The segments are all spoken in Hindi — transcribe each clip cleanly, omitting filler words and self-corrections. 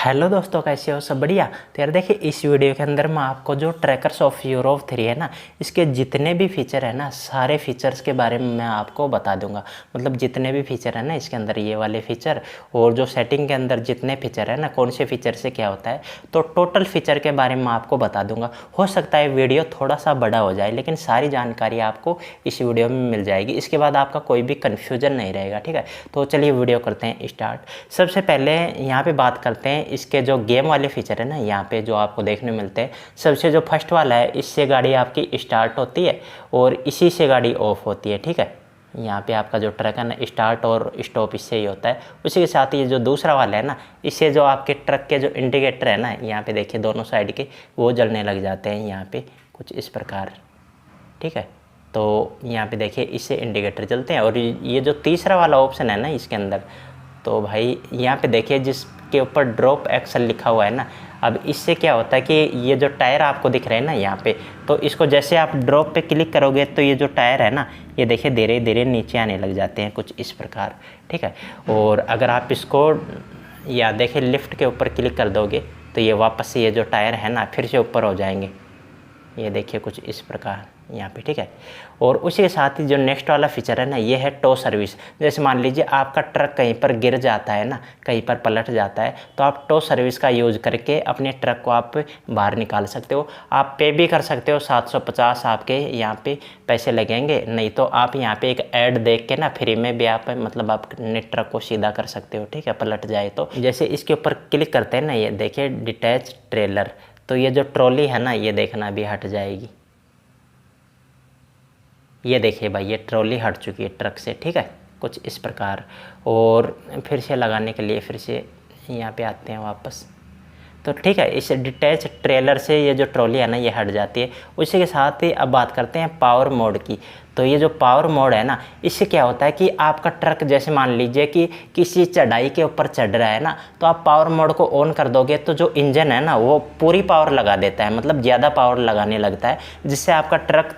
हेलो दोस्तों, कैसे हो? सब बढ़िया। तो यार देखिए, इस वीडियो के अंदर मैं आपको जो ट्रैकर्स ऑफ यूरोप 3 है ना, इसके जितने भी फीचर है ना, सारे फीचर्स के बारे में मैं आपको बता दूंगा। मतलब जितने भी फीचर है ना इसके अंदर, ये वाले फीचर और जो सेटिंग के अंदर जितने फीचर है ना, कौन से फीचर से क्या होता है, तो टोटल फीचर के बारे में आपको बता दूंगा। हो सकता है वीडियो थोड़ा सा बड़ा हो जाए, लेकिन सारी जानकारी आपको इस वीडियो में मिल जाएगी। इसके बाद आपका कोई भी कन्फ्यूजन नहीं रहेगा, ठीक है। तो चलिए वीडियो करते हैं स्टार्ट। सबसे पहले यहाँ पे बात करते हैं इसके जो गेम वाले फीचर है ना, यहाँ पे जो आपको देखने मिलते हैं। सबसे जो फर्स्ट वाला है, इससे गाड़ी आपकी स्टार्ट होती है और इसी से गाड़ी ऑफ होती है, ठीक है। यहाँ पे आपका जो ट्रक है ना, स्टार्ट और स्टॉप इससे ही होता है। उसी के साथ ये जो दूसरा वाला है ना, इससे जो आपके ट्रक के जो इंडिकेटर है ना, यहाँ पे देखिए दोनों साइड के वो जलने लग जाते हैं यहाँ पे कुछ इस प्रकार, ठीक है। तो यहाँ पे देखिए इससे इंडिकेटर जलते हैं। और ये जो तीसरा वाला ऑप्शन है ना इसके अंदर, तो भाई यहाँ पे देखिए जिसके ऊपर ड्रॉप एक्सल लिखा हुआ है ना, अब इससे क्या होता है कि ये जो टायर आपको दिख रहे हैं ना यहाँ पे, तो इसको जैसे आप ड्रॉप पे क्लिक करोगे तो ये जो टायर है ना, ये देखिए धीरे धीरे नीचे आने लग जाते हैं कुछ इस प्रकार, ठीक है। और अगर आप इसको या देखिए लिफ्ट के ऊपर क्लिक कर दोगे तो ये वापस से ये जो टायर है ना फिर से ऊपर हो जाएंगे, ये देखिए कुछ इस प्रकार यहाँ पे, ठीक है। और उसी के साथ ही जो नेक्स्ट वाला फीचर है ना, ये है टो सर्विस। जैसे मान लीजिए आपका ट्रक कहीं पर गिर जाता है ना, कहीं पर पलट जाता है, तो आप टो सर्विस का यूज़ करके अपने ट्रक को आप बाहर निकाल सकते हो। आप पे भी कर सकते हो, 750 आपके यहाँ पे पैसे लगेंगे। नहीं तो आप यहाँ पे एक ऐड देख के ना फ्री में भी आप मतलब आप अपने ट्रक को सीधा कर सकते हो, ठीक है, पलट जाए तो। जैसे इसके ऊपर क्लिक करते हैं ना, ये देखिए डिटैच ट्रेलर, तो ये जो ट्रॉली है ना, ये देखना भी हट जाएगी। ये देखिए भाई, ये ट्रॉली हट चुकी है ट्रक से, ठीक है, कुछ इस प्रकार। और फिर से लगाने के लिए फिर से यहाँ पे आते हैं वापस, तो ठीक है, इस डिटैच ट्रेलर से ये जो ट्रॉली है ना, ये हट जाती है। उसी के साथ ही अब बात करते हैं पावर मोड की। तो ये जो पावर मोड है ना, इससे क्या होता है कि आपका ट्रक जैसे मान लीजिए कि किसी चढ़ाई के ऊपर चढ़ रहा है ना, तो आप पावर मोड को ऑन कर दोगे तो जो इंजन है ना वो पूरी पावर लगा देता है, मतलब ज़्यादा पावर लगाने लगता है, जिससे आपका ट्रक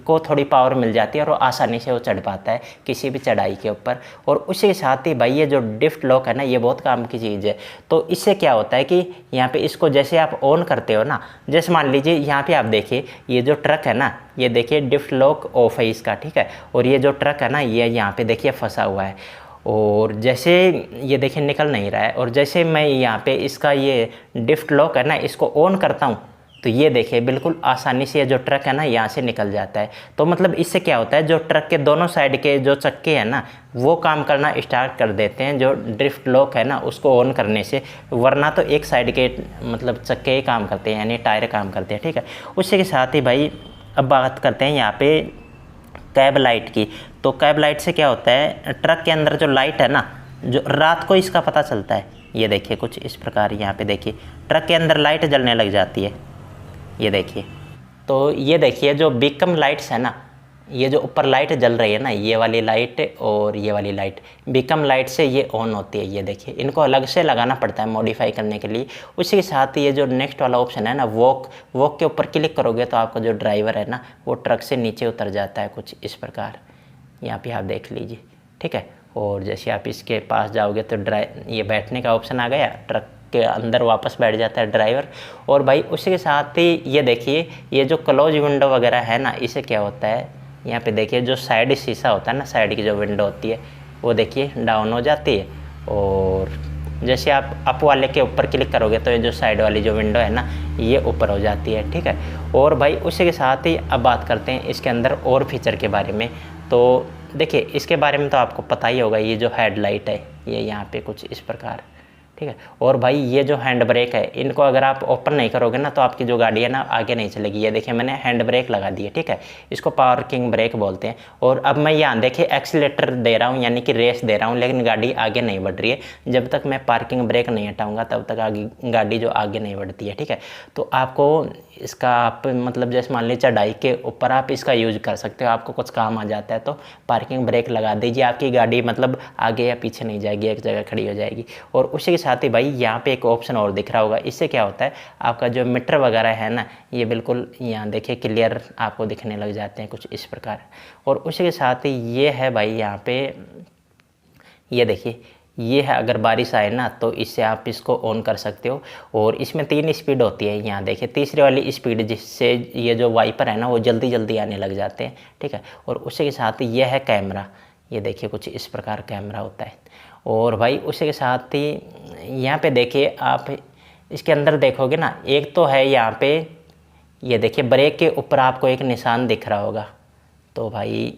को थोड़ी पावर मिल जाती है और वो आसानी से वो चढ़ पाता है किसी भी चढ़ाई के ऊपर। और उसी के साथ ही भाई ये जो ड्रिफ्ट लॉक है ना, ये बहुत काम की चीज़ है। तो इससे क्या होता है कि यहाँ पे इसको जैसे आप ऑन करते हो ना, जैसे मान लीजिए यहाँ पे आप देखिए ये जो ट्रक है ना, ये देखिए ड्रिफ्ट लॉक ऑफ है इसका, ठीक है। और ये जो ट्रक है ना, ये यहाँ पे देखिए फंसा हुआ है और जैसे ये देखिए निकल नहीं रहा है। और जैसे मैं यहाँ पे इसका ये ड्रिफ्ट लॉक है ना, इसको ऑन करता हूँ, तो ये देखिए बिल्कुल आसानी से ये जो ट्रक है ना यहाँ से निकल जाता है। तो मतलब इससे क्या होता है, जो ट्रक के दोनों साइड के जो चक्के हैं ना, वो काम करना स्टार्ट कर देते हैं जो ड्रिफ्ट लॉक है ना उसको ऑन करने से। वरना तो एक साइड के मतलब चक्के ही काम करते हैं, यानी टायर काम करते हैं, ठीक है। उसी के साथ ही भाई अब बात करते हैं यहाँ पे कैब लाइट की। तो कैब लाइट से क्या होता है, ट्रक के अंदर जो लाइट है ना, जो रात को इसका पता चलता है, ये देखिए कुछ इस प्रकार। यहाँ पे देखिए ट्रक के अंदर लाइट जलने लग जाती है, ये देखिए। तो ये देखिए जो बीकम लाइट्स है ना, ये जो ऊपर लाइट जल रही है ना, ये वाली लाइट और ये वाली लाइट बीकम लाइट से ये ऑन होती है। ये देखिए इनको अलग से लगाना पड़ता है मॉडिफाई करने के लिए। उसी के साथ ही ये जो नेक्स्ट वाला ऑप्शन है ना, वॉक के ऊपर क्लिक करोगे तो आपका जो ड्राइवर है ना, वो ट्रक से नीचे उतर जाता है कुछ इस प्रकार। यहाँ पे आप देख लीजिए, ठीक है। और जैसे आप इसके पास जाओगे तो ये बैठने का ऑप्शन आ गया, ट्रक के अंदर वापस बैठ जाता है ड्राइवर। और भाई उसी के साथ ही ये देखिए ये जो क्लोज विंडो वगैरह है ना, इसे क्या होता है, यहाँ पे देखिए जो साइड शीशा होता है ना, साइड की जो विंडो होती है, वो देखिए डाउन हो जाती है। और जैसे आप अप वाले के ऊपर क्लिक करोगे तो ये जो साइड वाली जो विंडो है ना, ये ऊपर हो जाती है, ठीक है। और भाई उसी के साथ ही अब बात करते हैं इसके अंदर और फीचर के बारे में। तो देखिए इसके बारे में तो आपको पता ही होगा, ये जो हेडलाइट है ये यहाँ पे कुछ इस प्रकार, ठीक है। और भाई ये जो हैंड ब्रेक है, इनको अगर आप ओपन नहीं करोगे ना तो आपकी जो गाड़ी है ना आगे नहीं चलेगी। ये देखिए मैंने हैंड ब्रेक लगा दी है, ठीक है, इसको पार्किंग ब्रेक बोलते हैं। और अब मैं यहाँ देखिए एक्सीलेटर दे रहा हूँ, यानी कि रेस दे रहा हूँ, लेकिन गाड़ी आगे नहीं बढ़ रही है। जब तक मैं पार्किंग ब्रेक नहीं हटाऊँगा तब तक आगे गाड़ी जो आगे नहीं बढ़ती है, ठीक है। तो आपको इसका आप मतलब जैसे मान लीजिए चढ़ाई के ऊपर आप इसका यूज कर सकते हो, आपको कुछ काम आ जाता है तो पार्किंग ब्रेक लगा दीजिए, आपकी गाड़ी मतलब आगे या पीछे नहीं जाएगी, एक जगह खड़ी हो जाएगी। और उसी के साथ ही भाई यहाँ पे एक ऑप्शन और दिख रहा होगा, इससे क्या होता है आपका जो मीटर वगैरह है ना, ये बिल्कुल यहाँ देखिए क्लियर आपको दिखने लग जाते हैं कुछ इस प्रकार। और उसी के साथ ही ये है भाई यहाँ पे, ये देखिए ये है, अगर बारिश आए ना तो इससे आप इसको ऑन कर सकते हो। और इसमें 3 स्पीड होती है, यहाँ देखिए तीसरी वाली स्पीड जिससे ये जो वाइपर है ना वो जल्दी जल्दी आने लग जाते हैं, ठीक है। और उसी के साथ ये है कैमरा, ये देखिए कुछ इस प्रकार कैमरा होता है। और भाई उसी के साथ ही यहाँ पे देखिए आप इसके अंदर देखोगे ना, एक तो है यहाँ पे, ये देखिए ब्रेक के ऊपर आपको एक निशान दिख रहा होगा, तो भाई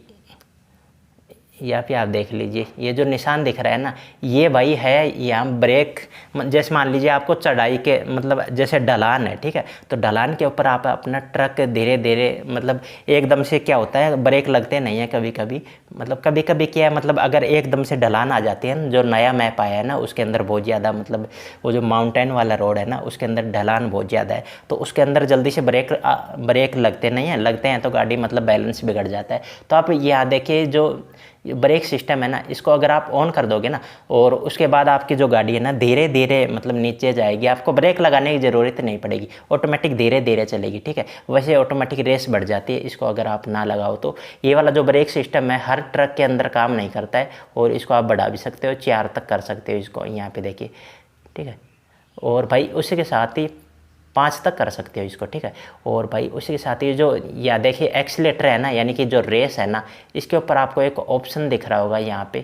यहाँ पे आप देख लीजिए ये जो निशान दिख रहा है ना, ये भाई है यहाँ ब्रेक। जैसे मान लीजिए आपको चढ़ाई के मतलब जैसे ढलान है, ठीक है, तो ढलान के ऊपर आप अपना ट्रक धीरे धीरे मतलब एकदम से क्या होता है ब्रेक लगते नहीं है कभी कभी, मतलब कभी कभी क्या है मतलब अगर एकदम से ढलान आ जाती है ना, जो नया मैप आया है ना उसके अंदर बहुत ज़्यादा मतलब वो जो माउंटेन वाला रोड है ना उसके अंदर ढलान बहुत ज़्यादा है, तो उसके अंदर जल्दी से ब्रेक लगते नहीं हैं, लगते हैं तो गाड़ी मतलब बैलेंस बिगड़ जाता है। तो आप यहाँ देखिए जो ब्रेक सिस्टम है ना, इसको अगर आप ऑन कर दोगे ना और उसके बाद आपकी जो गाड़ी है ना धीरे धीरे मतलब नीचे जाएगी, आपको ब्रेक लगाने की ज़रूरत नहीं पड़ेगी, ऑटोमेटिक धीरे धीरे चलेगी, ठीक है। वैसे ऑटोमेटिक रेस बढ़ जाती है इसको अगर आप ना लगाओ तो। ये वाला जो ब्रेक सिस्टम है हर ट्रक के अंदर काम नहीं करता है, और इसको आप बढ़ा भी सकते हो, 4 तक कर सकते हो इसको, यहाँ पे देखिए, ठीक है। और भाई उसी के साथ ही 5 तक कर सकते हो इसको, ठीक है। और भाई उसी के साथ ही जो या देखिए एक्सीलेटर है ना, यानी कि जो रेस है ना, इसके ऊपर आपको एक ऑप्शन दिख रहा होगा यहाँ पे।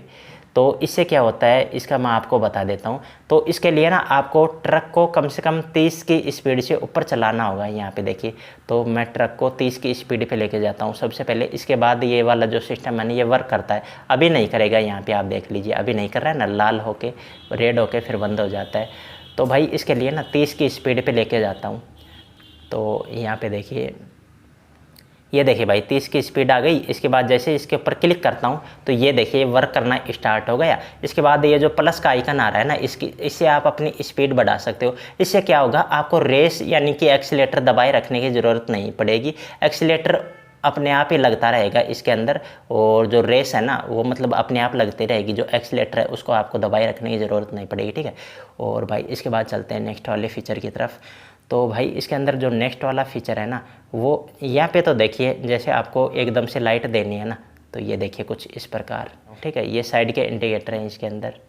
तो इससे क्या होता है इसका मैं आपको बता देता हूँ। तो इसके लिए ना आपको ट्रक को कम से कम 30 की स्पीड से ऊपर चलाना होगा, यहाँ पे देखिए। तो मैं ट्रक को 30 की स्पीड पे लेके जाता हूँ सबसे पहले, इसके बाद ये वाला जो सिस्टम है ना ये वर्क करता है। अभी नहीं करेगा, यहाँ पे आप देख लीजिए अभी नहीं कर रहा है ना, लाल होके रेड होके फिर बंद हो जाता है। तो भाई इसके लिए ना 30 की स्पीड पे लेके जाता हूँ। तो यहाँ पे देखिए, ये देखिए भाई 30 की स्पीड आ गई। इसके बाद जैसे इसके ऊपर क्लिक करता हूँ तो ये देखिए वर्क करना स्टार्ट हो गया। इसके बाद ये जो प्लस का आइकन आ रहा है ना, इससे आप अपनी स्पीड बढ़ा सकते हो। इससे क्या होगा, आपको रेस यानी कि एक्सीलेटर दबाए रखने की ज़रूरत नहीं पड़ेगी, एक्सीलेटर अपने आप ही लगता रहेगा इसके अंदर, और जो रेस है ना वो मतलब अपने आप लगती रहेगी, जो एक्सीलेटर है उसको आपको दबाए रखने की ज़रूरत नहीं पड़ेगी, ठीक है। और भाई इसके बाद चलते हैं नेक्स्ट वाले फीचर की तरफ। तो भाई इसके अंदर जो नेक्स्ट वाला फीचर है ना, वो यहाँ पे तो देखिए जैसे आपको एकदम से लाइट देनी है ना, तो ये देखिए कुछ इस प्रकार, ठीक है। ये साइड के इंडिकेटर हैं इसके अंदर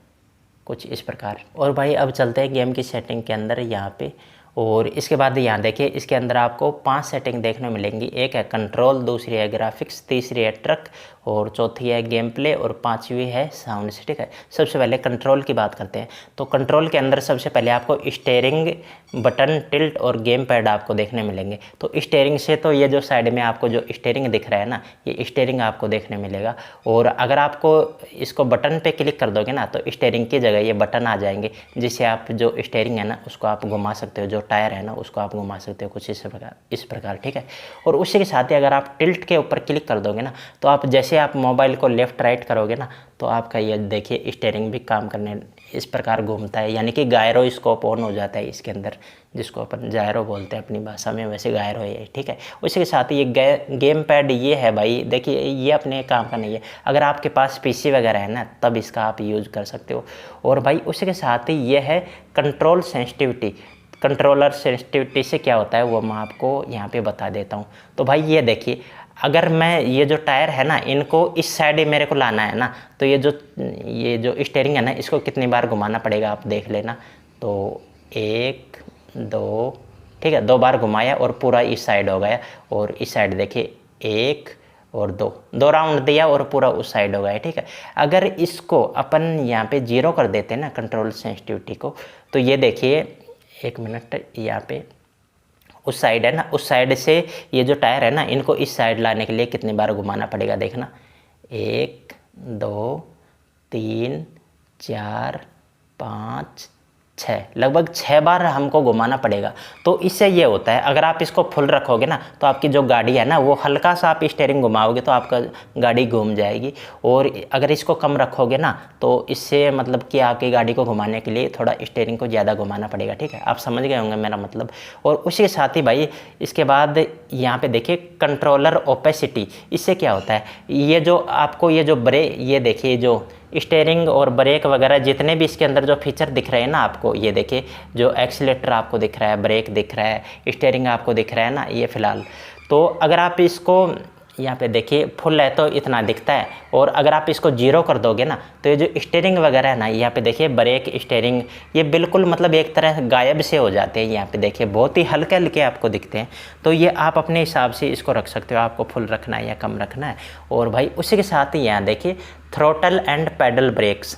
कुछ इस प्रकार। और भाई अब चलते हैं गेम की सेटिंग के अंदर यहाँ पे। और इसके बाद यहाँ देखिए इसके अंदर आपको 5 सेटिंग देखने मिलेंगी। एक है कंट्रोल, दूसरी है ग्राफिक्स, तीसरी है ट्रक, और चौथी है गेम प्ले, और 5वीं है साउंड से, ठीक है। सबसे पहले कंट्रोल की बात करते हैं। तो कंट्रोल के अंदर सबसे पहले आपको स्टीयरिंग बटन, टिल्ट और गेम पैड आपको देखने मिलेंगे। तो स्टीयरिंग से तो ये जो साइड में आपको जो स्टीयरिंग दिख रहा है ना, ये स्टीयरिंग आपको देखने मिलेगा। और अगर आपको इसको बटन पे क्लिक कर दोगे ना तो स्टीयरिंग की जगह ये बटन आ जाएंगे, जिससे आप जो स्टीयरिंग है ना उसको आप घुमा सकते हो, जो टायर है ना उसको आप घुमा सकते हो कुछ इस प्रकार, ठीक है। और उसी के साथ ही अगर आप टिल्ट के ऊपर क्लिक कर दोगे ना, तो आप जैसे आप मोबाइल को लेफ़्ट राइट करोगे ना, तो आपका ये देखिए स्टीयरिंग भी काम करने इस प्रकार घूमता है, यानी कि गायरोस्कोप ऑन हो जाता है इसके अंदर, जिसको अपन जायरो बोलते हैं अपनी भाषा में, वैसे गायरो है, ठीक है। उसी के साथ ही ये गेम पैड ये है भाई, देखिए ये अपने काम का नहीं है, अगर आपके पास पीसी वगैरह है ना तब इसका आप यूज़ कर सकते हो। और भाई उसी के साथ ही ये है कंट्रोल सेंसिटिविटी। कंट्रोलर सेंसिटिविटी से क्या होता है वो मैं आपको यहाँ पे बता देता हूँ। तो भाई ये देखिए, अगर मैं ये जो टायर है ना इनको इस साइड मेरे को लाना है ना, तो ये जो स्टीयरिंग है ना इसको कितनी बार घुमाना पड़ेगा आप देख लेना। तो 1 2, ठीक है, 2 बार घुमाया और पूरा इस साइड हो गया, और इस साइड देखिए 1 और 2 राउंड दिया और पूरा उस साइड हो गया, ठीक है। अगर इसको अपन यहाँ पे 0 कर देते हैं ना कंट्रोल सेंसिटिविटी को, तो ये देखिए 1 मिनट, यहाँ पे उस साइड है ना, उस साइड से ये जो टायर है ना इनको इस साइड लाने के लिए कितनी बार घुमाना पड़ेगा देखना, 1 2 3 4 5 6, लगभग 6 बार हमको घुमाना पड़ेगा। तो इससे ये होता है, अगर आप इसको फुल रखोगे ना तो आपकी जो गाड़ी है ना वो हल्का सा आप स्टीयरिंग घुमाओगे तो आपका गाड़ी घूम जाएगी, और अगर इसको कम रखोगे ना तो इससे मतलब कि आपकी गाड़ी को घुमाने के लिए थोड़ा स्टीयरिंग को ज़्यादा घुमाना पड़ेगा, ठीक है। आप समझ गए होंगे मेरा मतलब। और उसी के साथ ही भाई इसके बाद यहाँ पे देखिए कंट्रोलर ओपेसिटी, इससे क्या होता है, ये जो आपको ये जो ये देखिए जो स्टीयरिंग और ब्रेक वगैरह जितने भी इसके अंदर जो फीचर दिख रहे हैं ना आपको, ये देखिए जो एक्सीलेटर आपको दिख रहा है, ब्रेक दिख रहा है, स्टीयरिंग आपको दिख रहा है ना, ये फ़िलहाल। तो अगर आप इसको यहाँ पे देखिए फुल है तो इतना दिखता है, और अगर आप इसको जीरो कर दोगे ना तो ये जो स्टीयरिंग वगैरह है ना, यहाँ पे देखिए ब्रेक स्टीयरिंग ये बिल्कुल मतलब एक तरह गायब से हो जाते हैं। यहाँ पे देखिए बहुत ही हल्के हल्के आपको दिखते हैं। तो ये आप अपने हिसाब से इसको रख सकते हो, आपको फुल रखना है या कम रखना है। और भाई उसी के साथ ही यहाँ देखिए थ्रोटल एंड पैडल ब्रेक्स,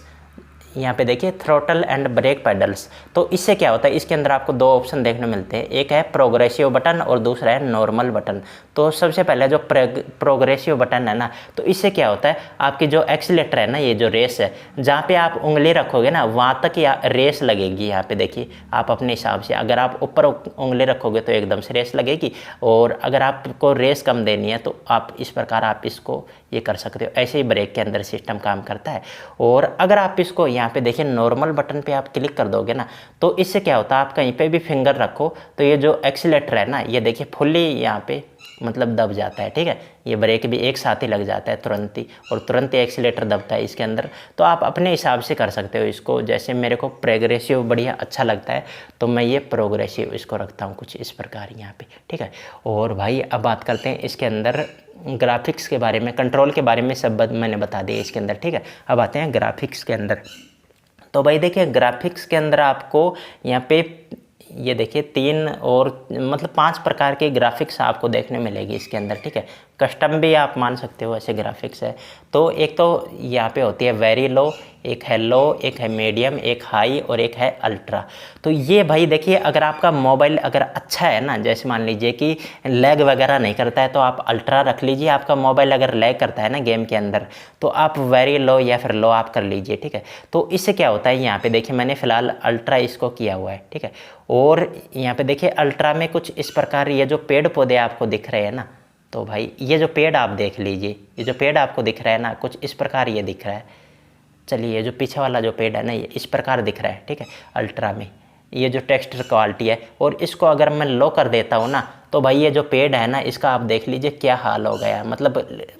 यहाँ पे देखिए थ्रोटल एंड ब्रेक पेडल्स। तो इससे क्या होता है, इसके अंदर आपको दो ऑप्शन देखने मिलते हैं, एक है प्रोग्रेसिव बटन और दूसरा है नॉर्मल बटन। तो सबसे पहले जो प्रोग्रेसिव बटन है ना, तो इससे क्या होता है, आपकी जो एक्सीलेटर है ना, ये जो रेस है, जहाँ पे आप उंगली रखोगे ना वहाँ तक या रेस लगेगी। यहाँ पे देखिए आप अपने हिसाब से, अगर आप ऊपर उंगली रखोगे तो एकदम से रेस लगेगी, और अगर आपको रेस कम देनी है तो आप इस प्रकार आप इसको ये कर सकते हो। ऐसे ही ब्रेक के अंदर सिस्टम काम करता है। और अगर आप इसको यहाँ पे देखिए नॉर्मल बटन पे आप क्लिक कर दोगे ना, तो इससे क्या होता है, आप कहीं पे भी फिंगर रखो तो ये जो एक्सीलेटर है ना, ये देखिए फुल्ली यहाँ पे मतलब दब जाता है। ठीक है, ये ब्रेक भी एक साथ ही लग जाता है तुरंत ही, और तुरंत ही एक्सीलेटर दबता है इसके अंदर। तो आप अपने हिसाब से कर सकते हो इसको। जैसे मेरे को प्रोग्रेसिव बढ़िया अच्छा लगता है तो मैं ये प्रोग्रेसिव इसको रखता हूँ कुछ इस प्रकार यहाँ पे। ठीक है, और भाई अब बात करते हैं इसके अंदर ग्राफिक्स के बारे में, कंट्रोल के बारे में सब मैंने बता दिया इसके अंदर। ठीक है, अब आते हैं ग्राफिक्स के अंदर। तो भाई देखिए ग्राफिक्स के अंदर आपको यहाँ पे ये देखिए 3 और मतलब 5 प्रकार के ग्राफिक्स आपको देखने मिलेगी इसके अंदर। ठीक है, कस्टम भी आप मान सकते हो ऐसे ग्राफिक्स है। तो एक तो यहाँ पे होती है वेरी लो, एक है लो, एक है मीडियम, एक हाई और एक है अल्ट्रा। तो ये भाई देखिए अगर आपका मोबाइल अगर अच्छा है ना, जैसे मान लीजिए कि लैग वगैरह नहीं करता है तो आप अल्ट्रा रख लीजिए। आपका मोबाइल अगर लैग करता है ना गेम के अंदर तो आप वेरी लो या फिर लो आप कर लीजिए। ठीक है, तो इससे क्या होता है, यहाँ पे देखिए मैंने फ़िलहाल अल्ट्रा इसको किया हुआ है। ठीक है, और यहाँ पे देखिए अल्ट्रा में कुछ इस प्रकार ये जो पेड़ पौधे आपको दिख रहे हैं ना, तो भाई ये जो पेड़ आप देख लीजिए, ये जो पेड़ आपको दिख रहा है ना कुछ इस प्रकार ये दिख रहा है। चलिए ये जो पीछे वाला जो पेड़ है ना ये इस प्रकार दिख रहा है। ठीक है, अल्ट्रा में ये जो टेक्सचर क्वालिटी है, और इसको अगर मैं लो कर देता हूँ ना तो भाई ये जो पेड़ है ना इसका आप देख लीजिए क्या हाल हो गया, मतलब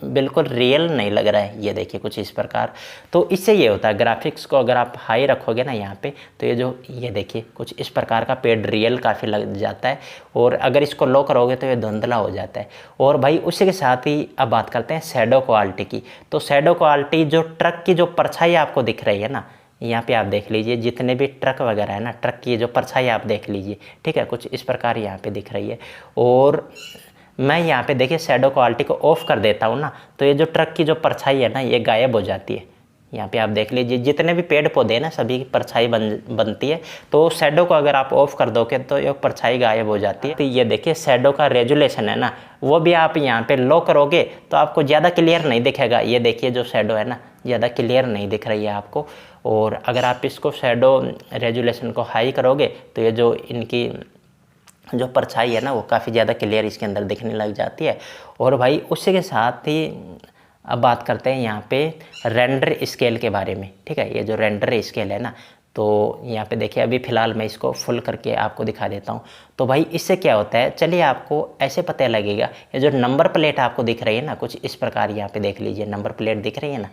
बिल्कुल रियल नहीं लग रहा है। ये देखिए कुछ इस प्रकार। तो इससे ये होता है ग्राफिक्स को अगर आप हाई रखोगे ना यहाँ पे तो ये देखिए कुछ इस प्रकार का पेड़ रियल काफ़ी लग जाता है, और अगर इसको लो करोगे तो ये धुंधला हो जाता है। और भाई उसी के साथ ही अब बात करते हैं शैडो क्वालिटी की। तो शैडो क्वालिटी जो ट्रक की जो परछाई आपको दिख रही है ना, यहाँ पे आप देख लीजिए जितने भी ट्रक वगैरह है ना, ट्रक की जो परछाई आप देख लीजिए। ठीक है, कुछ इस प्रकार यहाँ पे दिख रही है। और मैं यहाँ पे देखिए शैडो क्वालिटी को ऑफ कर देता हूँ ना तो ये जो ट्रक की जो परछाई है ना ये गायब हो जाती है। यहाँ पे आप देख लीजिए जितने भी पेड़ पौधे हैं ना सभी की परछाई बनती है। तो शैडो को अगर आप ऑफ कर दोगे तो ये परछाई गायब हो जाती है। तो ये देखिए शैडो का रेजुलेशन है ना वो भी आप यहाँ पे लो करोगे तो आपको ज़्यादा क्लियर नहीं दिखेगा। ये देखिए जो शैडो है ना ज़्यादा क्लियर नहीं दिख रही है आपको। और अगर आप इसको शैडो रेजुलेशन को हाई करोगे तो ये जो इनकी जो परछाई है ना वो काफ़ी ज़्यादा क्लियर इसके अंदर दिखने लग जाती है। और भाई उसी के साथ ही अब बात करते हैं यहाँ पे रेंडर स्केल के बारे में। ठीक है, ये जो रेंडर स्केल है ना तो यहाँ पे देखिए अभी फ़िलहाल मैं इसको फुल करके आपको दिखा देता हूँ। तो भाई इससे क्या होता है, चलिए आपको ऐसे पता लगेगा। ये जो नंबर प्लेट आपको दिख रही है ना कुछ इस प्रकार, यहाँ पे देख लीजिए नंबर प्लेट दिख रही है ना,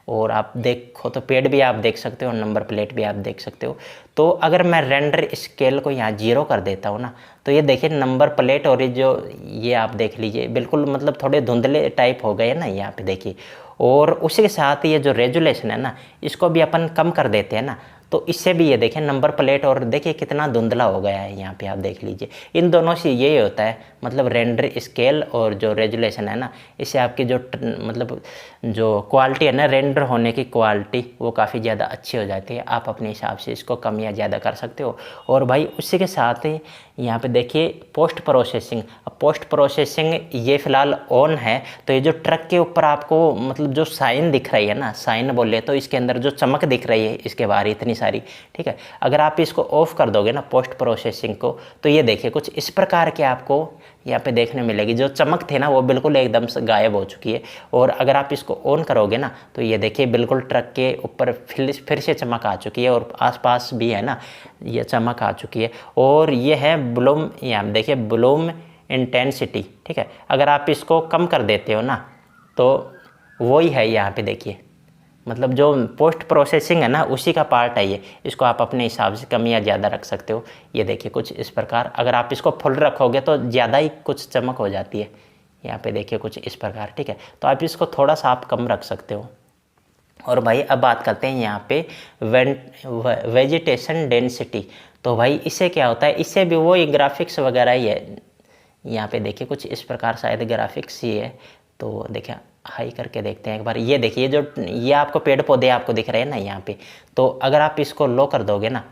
और आप देखो तो पेड़ भी आप देख सकते हो, नंबर प्लेट भी आप देख सकते हो। तो अगर मैं रेंडर स्केल को यहाँ 0 कर देता हूँ ना तो ये देखिए नंबर प्लेट और ये आप देख लीजिए बिल्कुल मतलब थोड़े धुंधले टाइप हो गए ना यहाँ पे देखिए। और उसी के साथ ये जो रेजुलेशन है ना इसको भी अपन कम कर देते हैं ना तो इससे भी ये देखें नंबर प्लेट और देखिए कितना धुंधला हो गया है। यहाँ पे आप देख लीजिए इन दोनों से यही होता है, मतलब रेंडर स्केल और जो रेजुलेशन है ना इससे आपकी जो मतलब जो क्वालिटी है ना रेंडर होने की क्वालिटी वो काफ़ी ज़्यादा अच्छी हो जाती है। आप अपने हिसाब से इसको कम या ज़्यादा कर सकते हो। और भाई उसी के साथ ही यहाँ पे देखिए पोस्ट प्रोसेसिंग। अब पोस्ट प्रोसेसिंग ये फ़िलहाल ऑन है। तो ये जो ट्रक के ऊपर आपको मतलब जो साइन दिख रही है ना, साइन बोले तो इसके अंदर जो चमक दिख रही है इसके बाहर इतनी सारी, ठीक है, अगर आप इसको ऑफ कर दोगे ना पोस्ट प्रोसेसिंग को तो ये देखिए कुछ इस प्रकार के आपको यहाँ पे देखने मिलेगी। जो चमक थे ना वो बिल्कुल एकदम से गायब हो चुकी है। और अगर आप इसको ऑन करोगे ना तो ये देखिए बिल्कुल ट्रक के ऊपर फिर से चमक आ चुकी है और आसपास भी है ना ये चमक आ चुकी है। और ये है ब्लूम, यहाँ देखिए ब्लूम इंटेंसिटी, ठीक है, अगर आप इसको कम कर देते हो ना तो वही है यहाँ पे देखिए, मतलब जो पोस्ट प्रोसेसिंग है ना उसी का पार्ट है ये। इसको आप अपने हिसाब से कम या ज़्यादा रख सकते हो। ये देखिए कुछ इस प्रकार, अगर आप इसको फुल रखोगे तो ज़्यादा ही कुछ चमक हो जाती है। यहाँ पे देखिए कुछ इस प्रकार, ठीक है। तो आप इसको थोड़ा सा आप कम रख सकते हो। और भाई अब बात करते हैं यहाँ पे वेजिटेशन डेंसिटी। तो भाई इससे क्या होता है, इससे भी वो ग्राफिक्स वगैरह ही है। यहाँ पे देखिए कुछ इस प्रकार शायद ग्राफिक्स ही है। तो देखिए हाई करके देखते हैं एक बार। ये देखिए जो ये आपको पेड़ पौधे आपको दिख रहे हैं ना यहाँ पे, तो अगर आप इसको लो कर दोगे ना,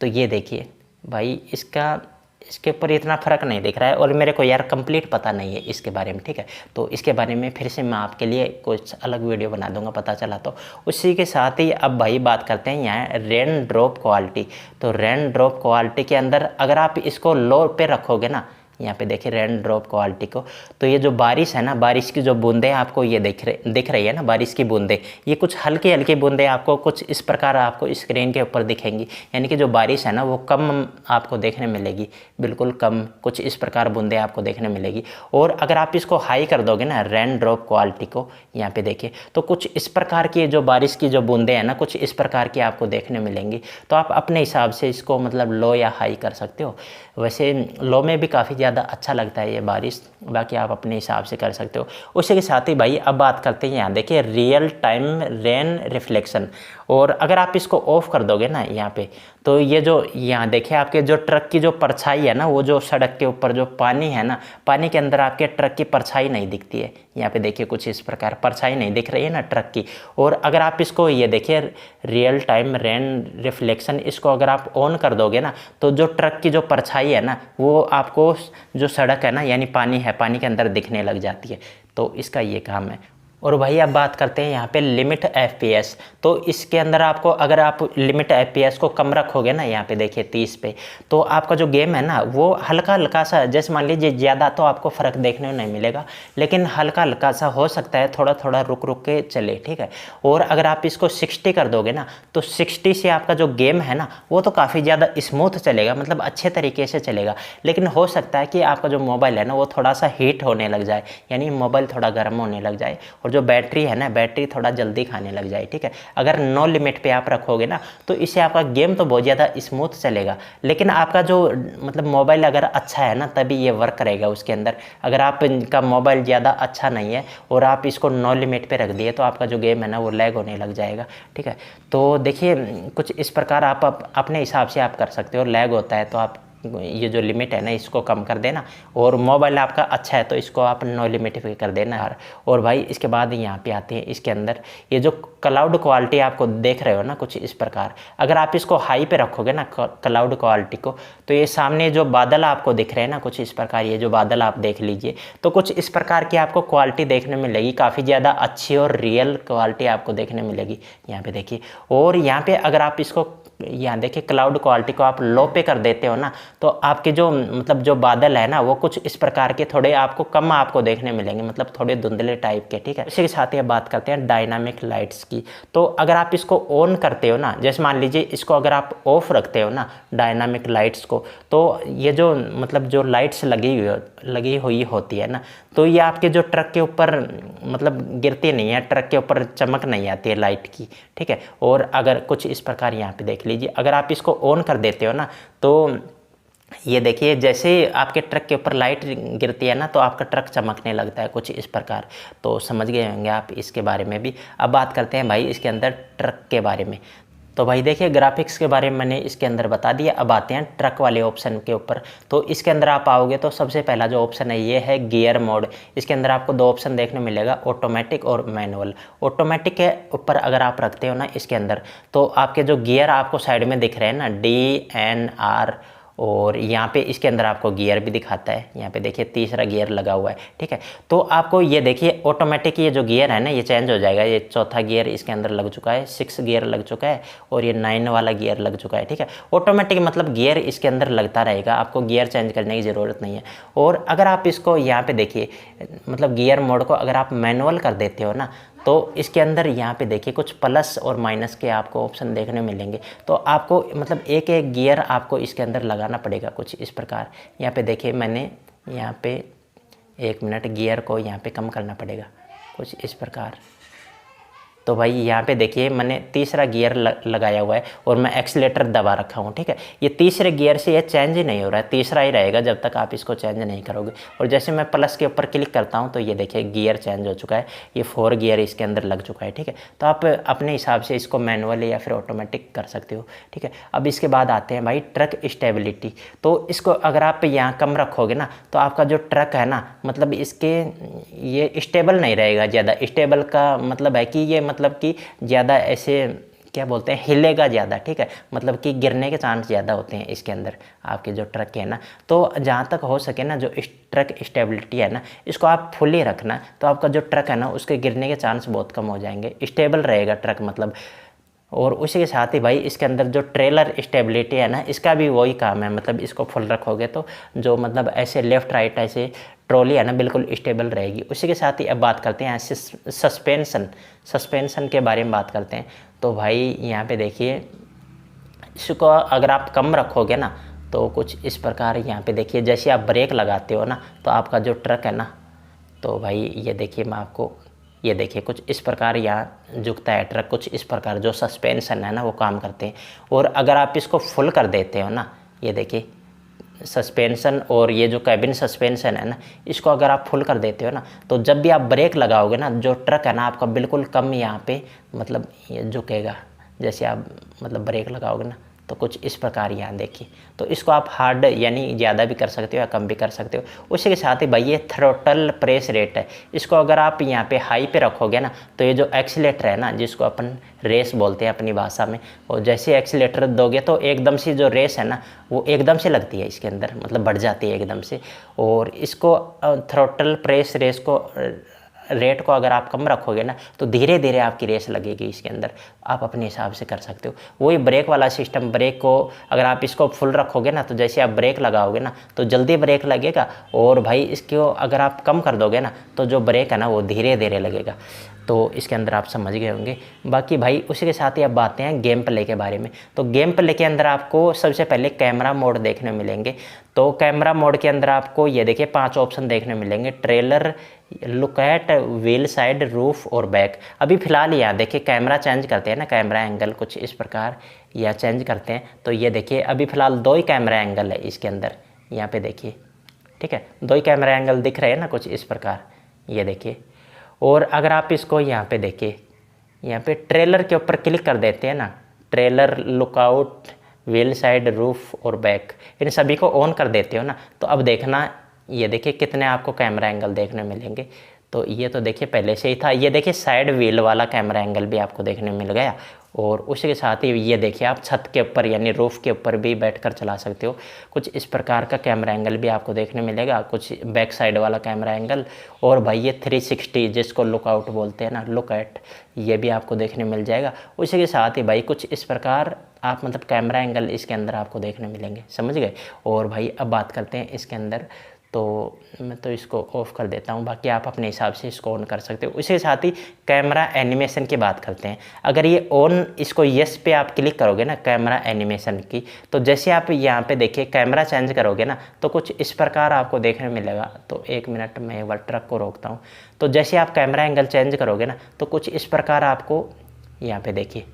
तो ये देखिए भाई इसके ऊपर इतना फ़र्क नहीं दिख रहा है। और मेरे को यार कंप्लीट पता नहीं है इसके बारे में, ठीक है। तो इसके बारे में फिर से मैं आपके लिए कुछ अलग वीडियो बना दूंगा पता चला तो। उसी के साथ ही अब भाई बात करते हैं यहाँ रेन ड्रॉप क्वालिटी। तो रेन ड्रॉप क्वालिटी के अंदर अगर आप इसको लो पे रखोगे ना, यहाँ पे देखिए रेन ड्रॉप क्वालिटी को, तो ये जो बारिश है ना, बारिश की जो बूंदें आपको ये दिख रही है ना, बारिश की बूंदें, ये कुछ हल्की हल्की बूंदें आपको कुछ इस प्रकार आपको स्क्रीन के ऊपर दिखेंगी। यानी कि जो बारिश है ना वो कम आपको देखने मिलेगी, बिल्कुल कम, कुछ इस प्रकार बूंदें आपको देखने मिलेगी। और अगर आप इसको हाई कर दोगे ना रेन ड्रॉप क्वालिटी को, यहाँ पे देखिए, तो कुछ इस प्रकार की जो बारिश की जो बूंदें हैं ना, कुछ इस प्रकार की आपको देखने मिलेंगी। तो आप अपने हिसाब से इसको मतलब लो या हाई कर सकते हो। वैसे लो में भी काफ़ी ज़्यादा अच्छा लगता है ये बारिश, बाकी आप अपने हिसाब से कर सकते हो। उसी के साथ ही भाई अब बात करते हैं यहाँ देखिए रियल टाइम रेन रिफ्लेक्शन। और अगर आप इसको ऑफ कर दोगे ना यहाँ पे, तो ये जो यहाँ देखिए आपके जो ट्रक की जो परछाई है ना, वो जो सड़क के ऊपर जो पानी है ना, पानी के अंदर आपके ट्रक की परछाई नहीं दिखती है। यहाँ पे देखिए कुछ इस प्रकार परछाई नहीं दिख रही है ना ट्रक की। और अगर आप इसको ये देखिए रियल टाइम रेन रिफ्लेक्शन, इसको अगर आप ऑन कर दोगे ना, तो जो ट्रक की जो परछाई है ना, वो आपको जो सड़क है ना, यानी पानी है, पानी के अंदर दिखने लग जाती है। तो इसका ये काम है। और भाई अब बात करते हैं यहाँ पे लिमिट FPS। तो इसके अंदर आपको अगर आप लिमिट FPS को कम रखोगे ना, यहाँ पे देखिए 30 पे, तो आपका जो गेम है ना वो हल्का हल्का सा, जैसे मान लीजिए ज़्यादा तो आपको फ़र्क देखने को नहीं मिलेगा, लेकिन हल्का हल्का सा हो सकता है, थोड़ा थोड़ा रुक रुक के चले, ठीक है। और अगर आप इसको 60 कर दोगे ना, तो 60 से आपका जो गेम है ना वो तो काफ़ी ज़्यादा स्मूथ चलेगा, मतलब अच्छे तरीके से चलेगा। लेकिन हो सकता है कि आपका जो मोबाइल है ना वो थोड़ा सा हीट होने लग जाए, यानी मोबाइल थोड़ा गर्म होने लग जाए, और जो बैटरी है ना, बैटरी थोड़ा जल्दी खाने लग जाए, ठीक है। अगर नो लिमिट पे आप रखोगे ना, तो इससे आपका गेम तो बहुत ज़्यादा स्मूथ चलेगा, लेकिन आपका जो मतलब मोबाइल अगर अच्छा है ना, तभी ये वर्क करेगा उसके अंदर। अगर आपका मोबाइल ज़्यादा अच्छा नहीं है और आप इसको नो लिमिट पे रख दिए, तो आपका जो गेम है ना वो लैग होने लग जाएगा, ठीक है। तो देखिए कुछ इस प्रकार आप अपने हिसाब से आप कर सकते हो। लैग होता है तो आप ये जो लिमिट है ना इसको कम कर देना, और मोबाइल आपका अच्छा है तो इसको आप नो लिमिट पे कर देना यार। और भाई इसके बाद यहाँ पे आते हैं इसके अंदर ये जो क्लाउड क्वालिटी आपको देख रहे हो ना, कुछ इस प्रकार अगर आप इसको हाई पे रखोगे ना क्लाउड क्वालिटी को, तो ये सामने जो बादल आपको दिख रहे हैं ना, कुछ इस प्रकार ये जो बादल आप देख लीजिए, तो कुछ इस प्रकार की आपको क्वालिटी देखने मिलेगी, काफ़ी ज़्यादा अच्छी और रियल क्वालिटी आपको देखने मिलेगी। यहाँ पे देखिए, और यहाँ पे अगर आप इसको यहाँ देखिए क्लाउड क्वालिटी को आप लो पे कर देते हो ना, तो आपके जो मतलब जो बादल है ना वो कुछ इस प्रकार के थोड़े आपको कम आपको देखने मिलेंगे, मतलब थोड़े धुंधले टाइप के, ठीक है। इसी के साथ ही बात करते हैं डायनामिक लाइट्स की। तो अगर आप इसको ऑन करते हो ना, जैसे मान लीजिए इसको अगर आप ऑफ रखते हो ना डायनामिक लाइट्स को, तो ये जो मतलब जो लाइट्स लगी हुई होती है ना, तो ये आपके जो ट्रक के ऊपर मतलब गिरती नहीं है, ट्रक के ऊपर चमक नहीं आती है लाइट की, ठीक है। और अगर कुछ इस प्रकार यहाँ पे देख लीजिए, अगर आप इसको ऑन कर देते हो ना, तो ये देखिए जैसे आपके ट्रक के ऊपर लाइट गिरती है ना, तो आपका ट्रक चमकने लगता है, कुछ इस प्रकार। तो समझ गए होंगे आप इसके बारे में भी। अब बात करते हैं भाई इसके अंदर ट्रक के बारे में। तो भाई देखिए ग्राफिक्स के बारे में मैंने इसके अंदर बता दिया। अब आते हैं ट्रक वाले ऑप्शन के ऊपर। तो इसके अंदर आप आओगे तो सबसे पहला जो ऑप्शन है ये है गियर मोड। इसके अंदर आपको दो ऑप्शन देखने मिलेगा, ऑटोमेटिक और मैनुअल। ऑटोमेटिक के ऊपर अगर आप रखते हो ना इसके अंदर, तो आपके जो गियर आपको साइड में दिख रहे हैं ना DNR, और यहाँ पे इसके अंदर आपको गियर भी दिखाता है। यहाँ पे देखिए तीसरा गियर लगा हुआ है, ठीक है। तो आपको ये देखिए ऑटोमेटिक ये जो गियर है ना ये चेंज हो जाएगा। ये चौथा गियर इसके अंदर लग चुका है, 6 गियर लग चुका है, और ये 9 वाला गियर लग चुका है, ठीक है। ऑटोमेटिक मतलब गियर इसके अंदर लगता रहेगा, आपको गियर चेंज करने की ज़रूरत नहीं है। और अगर आप इसको यहाँ पे देखिए मतलब गियर मोड को अगर आप मैनुअल कर देते हो ना, तो इसके अंदर यहाँ पे देखिए कुछ प्लस और माइनस के आपको ऑप्शन देखने मिलेंगे। तो आपको मतलब एक एक गियर आपको इसके अंदर लगाना पड़ेगा, कुछ इस प्रकार। यहाँ पे देखिए मैंने यहाँ पे 1 मिनट गियर को यहाँ पे कम करना पड़ेगा, कुछ इस प्रकार। तो भाई यहाँ पे देखिए मैंने तीसरा गियर लगाया हुआ है और मैं एक्सीलेटर दबा रखा हूँ, ठीक है। ये तीसरे गियर से ये चेंज ही नहीं हो रहा है, तीसरा ही रहेगा जब तक आप इसको चेंज नहीं करोगे। और जैसे मैं प्लस के ऊपर क्लिक करता हूँ तो ये देखिए गियर चेंज हो चुका है, ये 4 गियर इसके अंदर लग चुका है, ठीक है। तो आप अपने हिसाब से इसको मैनुअल या फिर ऑटोमेटिक कर सकते हो, ठीक है। अब इसके बाद आते हैं भाई ट्रक स्टेबिलिटी। तो इसको अगर आप यहाँ कम रखोगे ना तो आपका जो ट्रक है ना, मतलब इसके ये स्टेबल नहीं रहेगा ज़्यादा। स्टेबल का मतलब है कि ये मतलब कि ज़्यादा ऐसे क्या बोलते हैं, हिलेगा ज़्यादा, ठीक है। मतलब कि गिरने के चांस ज़्यादा होते हैं इसके अंदर आपके जो ट्रक है ना। तो जहाँ तक हो सके ना जो ट्रक स्टेबिलिटी है ना, इसको आप फुली रखना, तो आपका जो ट्रक है ना उसके गिरने के चांस बहुत कम हो जाएंगे, स्टेबल रहेगा ट्रक मतलब। और उसी के साथ ही भाई इसके अंदर जो ट्रेलर स्टेबिलिटी है ना, इसका भी वही काम है, मतलब इसको फुल रखोगे तो जो मतलब ऐसे लेफ़्ट राइट ऐसे ट्रॉली है ना बिल्कुल स्टेबल रहेगी। उसी के साथ ही अब बात करते हैं सस्पेंशन के बारे में बात करते हैं। तो भाई यहाँ पे देखिए इसको अगर आप कम रखोगे ना तो कुछ इस प्रकार यहाँ पे देखिए, जैसे आप ब्रेक लगाते हो ना तो आपका जो ट्रक है ना, तो भाई ये देखिए मैं आपको, ये देखिए कुछ इस प्रकार यहाँ झुकता है ट्रक, कुछ इस प्रकार जो सस्पेंशन है ना वो काम करते हैं। और अगर आप इसको फुल कर देते हो ना, ये देखिए सस्पेंशन और ये जो कैबिन सस्पेंशन है ना, इसको अगर आप फुल कर देते हो ना तो जब भी आप ब्रेक लगाओगे ना, जो ट्रक है ना आपका बिल्कुल कम यहाँ पे मतलब ये झुकेगा। जैसे आप मतलब ब्रेक लगाओगे ना तो कुछ इस प्रकार यहाँ देखिए। तो इसको आप हार्ड यानी ज़्यादा भी कर सकते हो या कम भी कर सकते हो। उसी के साथ ही भाई ये थ्रोटल प्रेस रेट है, इसको अगर आप यहाँ पे हाई पे रखोगे ना तो ये जो एक्सीलेटर है ना, जिसको अपन रेस बोलते हैं अपनी भाषा में, और जैसे एक्सीलेटर दोगे तो एकदम से जो रेस है ना वो एकदम से लगती है इसके अंदर, मतलब बढ़ जाती है एकदम से। और इसको थ्रोटल प्रेस रेस को रेट को अगर आप कम रखोगे ना तो धीरे धीरे आपकी रेस लगेगी इसके अंदर, आप अपने हिसाब से कर सकते हो। वही ब्रेक वाला सिस्टम, ब्रेक को अगर आप इसको फुल रखोगे ना तो जैसे आप ब्रेक लगाओगे ना तो जल्दी ब्रेक लगेगा, और भाई इसको अगर आप कम कर दोगे ना तो जो ब्रेक है ना वो धीरे धीरे लगेगा। तो इसके अंदर आप समझ गए होंगे। बाकी भाई उसी के साथ ही अब बातें हैं गेम प्ले के बारे में। तो गेम प्ले के अंदर आपको सबसे पहले कैमरा मोड देखने मिलेंगे। तो कैमरा मोड के अंदर आपको ये देखिए 5 ऑप्शन देखने मिलेंगे, trailer, look at, wheel side, roof और बैक। अभी फ़िलहाल यहाँ देखिए कैमरा चेंज करते हैं ना, कैमरा एंगल कुछ इस प्रकार या चेंज करते हैं। तो ये देखिए अभी फ़िलहाल 2 ही कैमरा एंगल है इसके अंदर, यहाँ पे देखिए, ठीक है, 2 ही कैमरा एंगल दिख रहे हैं ना कुछ इस प्रकार, ये देखिए। और अगर आप इसको यहाँ पे देखिए, यहाँ पे ट्रेलर के ऊपर क्लिक कर देते हैं ना, trailer, lookout, wheel side, roof और बैक, इन सभी को ऑन कर देते हो ना तो अब देखना, ये देखिए कितने आपको कैमरा एंगल देखने मिलेंगे। तो ये तो देखिए पहले से ही था, ये देखिए साइड व्हील वाला कैमरा एंगल भी आपको देखने मिल गया। और उसी के साथ ही ये देखिए आप छत के ऊपर यानी रूफ के ऊपर भी बैठकर चला सकते हो, कुछ इस प्रकार का कैमरा एंगल भी आपको देखने मिलेगा, कुछ बैक साइड वाला कैमरा एंगल। और भाई ये 360 जिसको लुकआउट बोलते हैं ना, लुक एट, ये भी आपको देखने मिल जाएगा। उसी के साथ ही भाई कुछ इस प्रकार आप मतलब कैमरा एंगल इसके अंदर आपको देखने मिलेंगे, समझ गए। और भाई अब बात करते हैं इसके अंदर, तो मैं तो इसको ऑफ़ कर देता हूँ, बाकी आप अपने हिसाब से इसको ऑन कर सकते हो। उसके साथ ही कैमरा एनिमेशन की बात करते हैं। अगर ये ऑन, इसको यस पे आप क्लिक करोगे ना कैमरा एनिमेशन की, तो जैसे आप यहाँ पे देखिए कैमरा चेंज करोगे ना तो कुछ इस प्रकार आपको देखने मिलेगा। तो 1 मिनट में एक बार ट्रक को रोकता हूँ। तो जैसे आप कैमरा एंगल चेंज करोगे ना तो कुछ इस प्रकार आपको यहाँ पे देखिए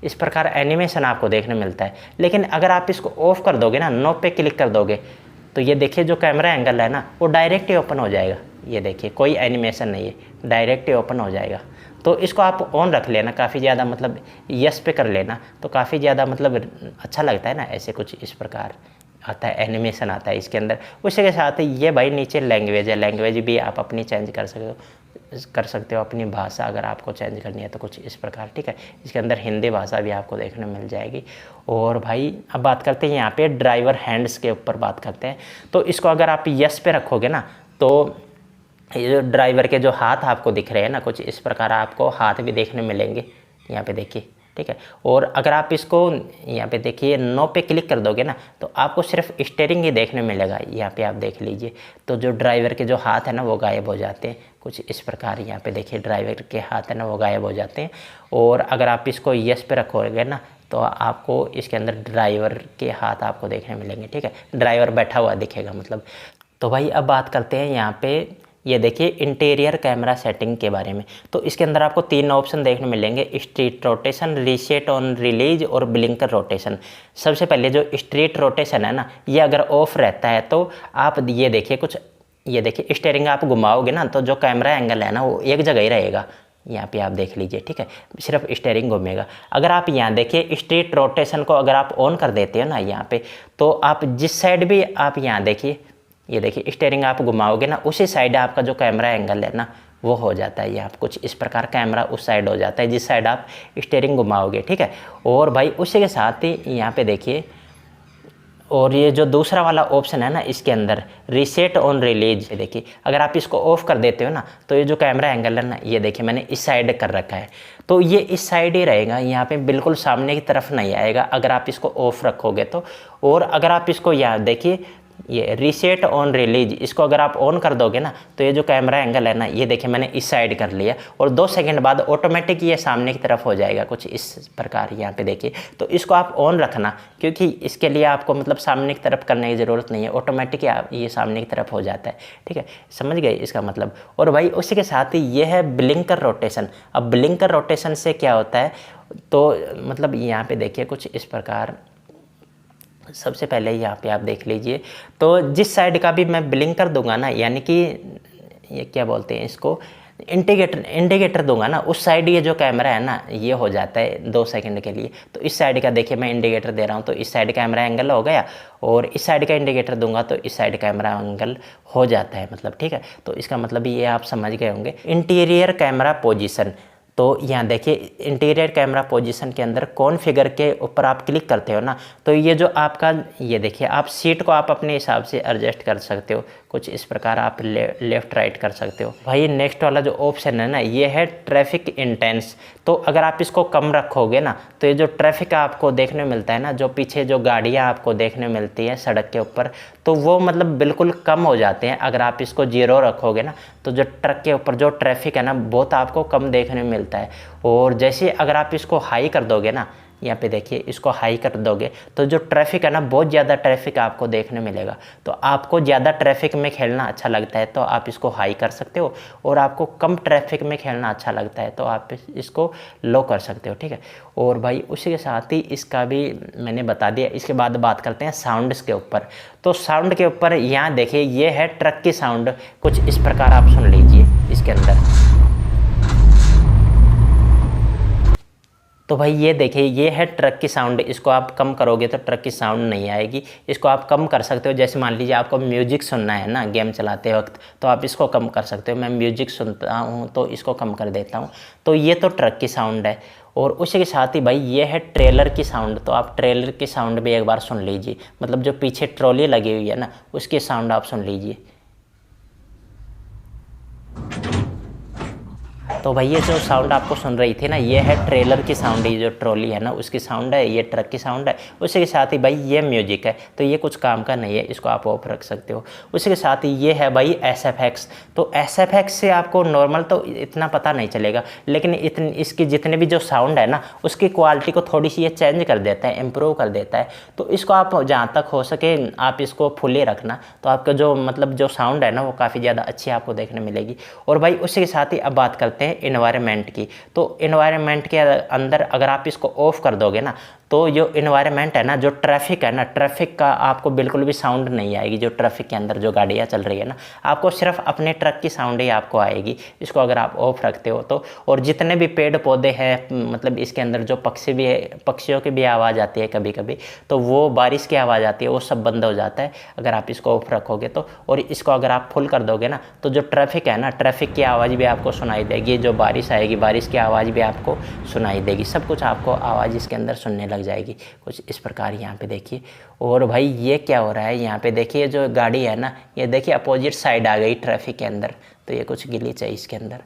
इस प्रकार एनिमेशन आपको देखने मिलता है। लेकिन अगर आप इसको ऑफ़ कर दोगे ना, नो पे क्लिक कर दोगे, तो ये देखिए जो कैमरा एंगल है ना वो डायरेक्ट ही ओपन हो जाएगा। ये देखिए कोई एनिमेशन नहीं है, डायरेक्ट ही ओपन हो जाएगा। तो इसको आप ऑन रख लेना, काफ़ी ज़्यादा मतलब यस पे कर लेना, तो काफ़ी ज़्यादा मतलब अच्छा लगता है ना, ऐसे कुछ इस प्रकार आता है, एनिमेशन आता है इसके अंदर। उसी के साथ ये भाई नीचे लैंग्वेज है, लैंग्वेज भी आप अपनी चेंज कर सकते हो अपनी भाषा अगर आपको चेंज करनी है तो कुछ इस प्रकार, ठीक है। इसके अंदर हिंदी भाषा भी आपको देखने मिल जाएगी। और भाई अब बात करते हैं यहाँ पे ड्राइवर हैंड्स के ऊपर बात करते हैं। तो इसको अगर आप यस पे रखोगे ना तो ये जो ड्राइवर के जो हाथ आपको दिख रहे हैं ना, कुछ इस प्रकार आपको हाथ भी देखने मिलेंगे, यहाँ पे देखिए, ठीक है। और अगर आप इसको यहाँ पे देखिए नो पे क्लिक कर दोगे ना तो आपको सिर्फ स्टीयरिंग ही देखने मिलेगा। यहाँ पे आप देख लीजिए, तो जो ड्राइवर के जो हाथ है ना वो गायब हो जाते हैं, कुछ इस प्रकार यहाँ पे देखिए ड्राइवर के हाथ है ना वो गायब हो जाते हैं। और अगर आप इसको यस पे रखोगे ना तो आपको इसके अंदर ड्राइवर के हाथ आपको देखने मिलेंगे, ठीक है, ड्राइवर बैठा हुआ दिखेगा मतलब। तो भाई अब बात करते हैं यहाँ पे ये देखिए इंटीरियर कैमरा सेटिंग के बारे में। तो इसके अंदर आपको 3 ऑप्शन देखने मिलेंगे, street rotation, reset on release और ब्लिंकर रोटेशन। सबसे पहले जो स्ट्रीट रोटेशन है ना, ये अगर ऑफ रहता है तो आप ये देखिए ये देखिए स्टीयरिंग आप घुमाओगे ना तो जो कैमरा एंगल है ना वो एक जगह ही रहेगा। यहाँ पे आप देख लीजिए, ठीक है, सिर्फ स्टीयरिंग घूमेगा। अगर आप यहाँ देखिए स्ट्रीट रोटेशन को अगर आप ऑन कर देते हो ना यहाँ पे, तो आप जिस साइड भी आप यहाँ देखिए, ये देखिए स्टीयरिंग आप घुमाओगे ना उसी साइड आपका जो कैमरा एंगल है ना वो हो जाता है। ये आप कुछ इस प्रकार कैमरा उस साइड हो जाता है जिस साइड आप स्टीयरिंग घुमाओगे, ठीक है। और भाई उसी के साथ ही यहाँ पे देखिए, और ये जो दूसरा वाला ऑप्शन है ना इसके अंदर रीसेट ऑन रिलीज, देखिए अगर आप इसको ऑफ कर देते हो ना तो ये जो कैमरा एंगल है ना, ये देखिए मैंने इस साइड कर रखा है तो ये इस साइड ही रहेगा, यहाँ पे बिल्कुल सामने की तरफ नहीं आएगा अगर आप इसको ऑफ रखोगे तो। और अगर आप इसको यहाँ देखिए ये रीसेट ऑन रिलीज, इसको अगर आप ऑन कर दोगे ना तो ये जो कैमरा एंगल है ना, ये देखिए मैंने इस साइड कर लिया और 2 सेकंड बाद ऑटोमेटिक ये सामने की तरफ हो जाएगा कुछ इस प्रकार। यहाँ पे देखिए, तो इसको आप ऑन रखना क्योंकि इसके लिए आपको मतलब सामने की तरफ करने की ज़रूरत नहीं है, ऑटोमेटिक ये सामने की तरफ हो जाता है, ठीक है, समझ गए इसका मतलब। और भाई उसी के साथ ही ये है ब्लिंकर रोटेशन। अब ब्लिंकर रोटेशन से क्या होता है, तो मतलब यहाँ पे देखिए कुछ इस प्रकार, सबसे पहले यहाँ पे आप देख लीजिए, तो जिस साइड का भी मैं ब्लिंकर दूंगा ना, यानी कि ये क्या बोलते हैं इसको, इंडिकेटर दूंगा ना, उस साइड ये जो कैमरा है ना ये हो जाता है 2 सेकंड के लिए। तो इस साइड का देखिए मैं इंडिकेटर दे रहा हूँ तो इस साइड कैमरा एंगल हो गया, और इस साइड का इंडिकेटर दूंगा तो इस साइड कैमरा एंगल हो जाता है, मतलब ठीक है। तो इसका मतलब ये आप समझ गए होंगे। इंटीरियर कैमरा पोजीशन, तो यहाँ देखिए इंटीरियर कैमरा पोजीशन के अंदर कॉन्फ़िगर के ऊपर आप क्लिक करते हो ना, तो ये जो आपका, ये देखिए आप सीट को आप अपने हिसाब से एडजस्ट कर सकते हो, कुछ इस प्रकार आप लेफ़्ट राइट कर सकते हो। भाई नेक्स्ट वाला जो ऑप्शन है ना ये है ट्रैफिक इंटेंस। तो अगर आप इसको कम रखोगे ना तो ये जो ट्रैफिक आपको देखने मिलता है ना, जो पीछे जो गाड़ियाँ आपको देखने मिलती हैं सड़क के ऊपर, तो वो मतलब बिल्कुल कम हो जाते हैं। अगर आप इसको 0 रखोगे ना तो जो ट्रक के ऊपर जो ट्रैफिक है ना बहुत आपको कम देखने में मिलता है। और जैसे अगर आप इसको हाई कर दोगे ना, यहाँ पे देखिए इसको हाई कर दोगे तो जो ट्रैफिक है ना बहुत ज़्यादा ट्रैफिक आपको देखने मिलेगा। तो आपको ज़्यादा ट्रैफिक में खेलना अच्छा लगता है तो आप इसको हाई कर सकते हो, और आपको कम ट्रैफिक में खेलना अच्छा लगता है तो आप इसको लो कर सकते हो, ठीक है। और भाई उसी के साथ ही इसका भी मैंने बता दिया। इसके बाद बात करते हैं साउंड्स के ऊपर। तो साउंड के ऊपर यहाँ देखिए ये है ट्रक की साउंड, कुछ इस प्रकार आप सुन लीजिए इसके अंदर। तो भाई ये देखिए ये है ट्रक की साउंड, इसको आप कम करोगे तो ट्रक की साउंड नहीं आएगी। इसको आप कम कर सकते हो, जैसे मान लीजिए आपको म्यूजिक सुनना है ना गेम चलाते वक्त, तो आप इसको कम कर सकते हो। मैं म्यूजिक सुनता हूँ तो इसको कम कर देता हूँ। तो ये तो ट्रक की साउंड है। और उसी के साथ ही भाई ये है ट्रेलर की साउंड। तो आप ट्रेलर की साउंड भी एक बार सुन लीजिए, मतलब जो पीछे ट्रॉली लगी हुई है ना उसकी साउंड आप सुन लीजिए। तो भाई ये जो साउंड आपको सुन रही थी ना ये है ट्रेलर की साउंड, ये जो ट्रॉली है ना उसकी साउंड है, ये ट्रक की साउंड है। उसी के साथ ही भाई ये म्यूजिक है, तो ये कुछ काम का नहीं है, इसको आप ऑफ रख सकते हो। उसी के साथ ही ये है भाई SFX। तो SFX से आपको नॉर्मल तो इतना पता नहीं चलेगा, लेकिन इसकी जितने भी जो साउंड है ना उसकी क्वालिटी को थोड़ी सी ये चेंज कर देता है, इम्प्रूव कर देता है। तो इसको आप जहाँ तक हो सके आप इसको फुली रखना, तो आपका जो मतलब जो साउंड है ना वो काफ़ी ज़्यादा अच्छी आपको देखने मिलेगी। और भाई उसी के साथ ही अब बात करते हैं एनवायरनमेंट की। तो एनवायरनमेंट के अंदर अगर आप इसको ऑफ कर दोगे ना तो जो एनवायरनमेंट है ना, जो ट्रैफिक है ना, ट्रैफिक का आपको बिल्कुल भी साउंड नहीं आएगी। जो ट्रैफिक के अंदर जो गाड़ियाँ चल रही है ना, आपको सिर्फ अपने ट्रक की साउंड ही आपको आएगी, इसको अगर आप ऑफ रखते हो तो। और जितने भी पेड़ पौधे हैं, मतलब इसके अंदर जो पक्षी भी है, पक्षियों की भी आवाज़ आती है कभी कभी, तो वो बारिश की आवाज़ आती है, वो सब बंद हो जाता है अगर आप इसको ऑफ रखोगे तो। और इसको अगर आप फुल कर दोगे ना तो जो ट्रैफिक है ना, ट्रैफिक की आवाज़ भी आपको सुनाई देगी, जो बारिश आएगी बारिश की आवाज़ भी आपको सुनाई देगी, सब कुछ आपको आवाज़ इसके अंदर सुनने लग जाएगी, कुछ इस प्रकार यहाँ पे देखिए। और भाई ये क्या हो रहा है यहाँ पे देखिए, जो गाड़ी है ना ये देखिए अपोजिट साइड आ गई ट्रैफिक के अंदर, तो ये कुछ ग्लिच है इसके अंदर।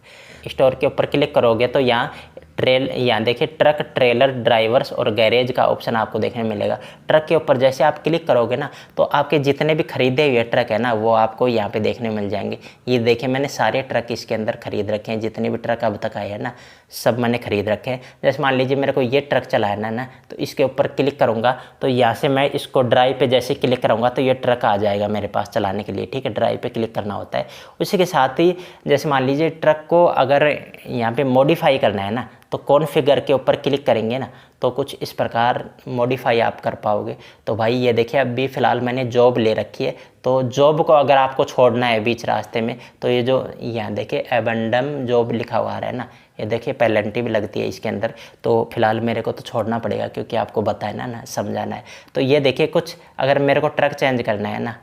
स्टोर के ऊपर क्लिक करोगे तो यहाँ यहाँ देखिए ट्रक, ट्रेलर, ड्राइवर्स और गैरेज का ऑप्शन आपको देखने मिलेगा। ट्रक के ऊपर जैसे आप क्लिक करोगे ना तो आपके जितने भी खरीदे हुए ट्रक है ना वो आपको यहाँ पे देखने मिल जाएंगे। ये देखिए मैंने सारे ट्रक इसके अंदर खरीद रखे हैं, जितने भी ट्रक अब तक आए हैं ना सब मैंने खरीद रखे हैं। जैसे मान लीजिए मेरे को ये ट्रक चलाना है ना तो इसके ऊपर क्लिक करूँगा तो यहाँ से मैं इसको ड्राइव पे जैसे क्लिक करूँगा तो ये ट्रक आ जाएगा मेरे पास चलाने के लिए, ठीक है। ड्राइव पे क्लिक करना होता है। उसी के साथ ही जैसे मान लीजिए ट्रक को अगर यहाँ पे मॉडिफाई करना है ना तो कॉन्फ़िगर के ऊपर क्लिक करेंगे ना तो कुछ इस प्रकार मॉडिफाई आप कर पाओगे। तो भाई ये देखिए अभी फ़िलहाल मैंने जॉब ले रखी है, तो जॉब को अगर आपको छोड़ना है बीच रास्ते में तो ये जो यहाँ देखिए एबंडम जॉब लिखा हुआ आ रहा है ना, ये देखिए पेनल्टी भी लगती है इसके अंदर। तो फिलहाल मेरे को तो छोड़ना पड़ेगा क्योंकि आपको बताना ना समझाना है। तो ये देखिए कुछ अगर मेरे को ट्रक चेंज करना है ना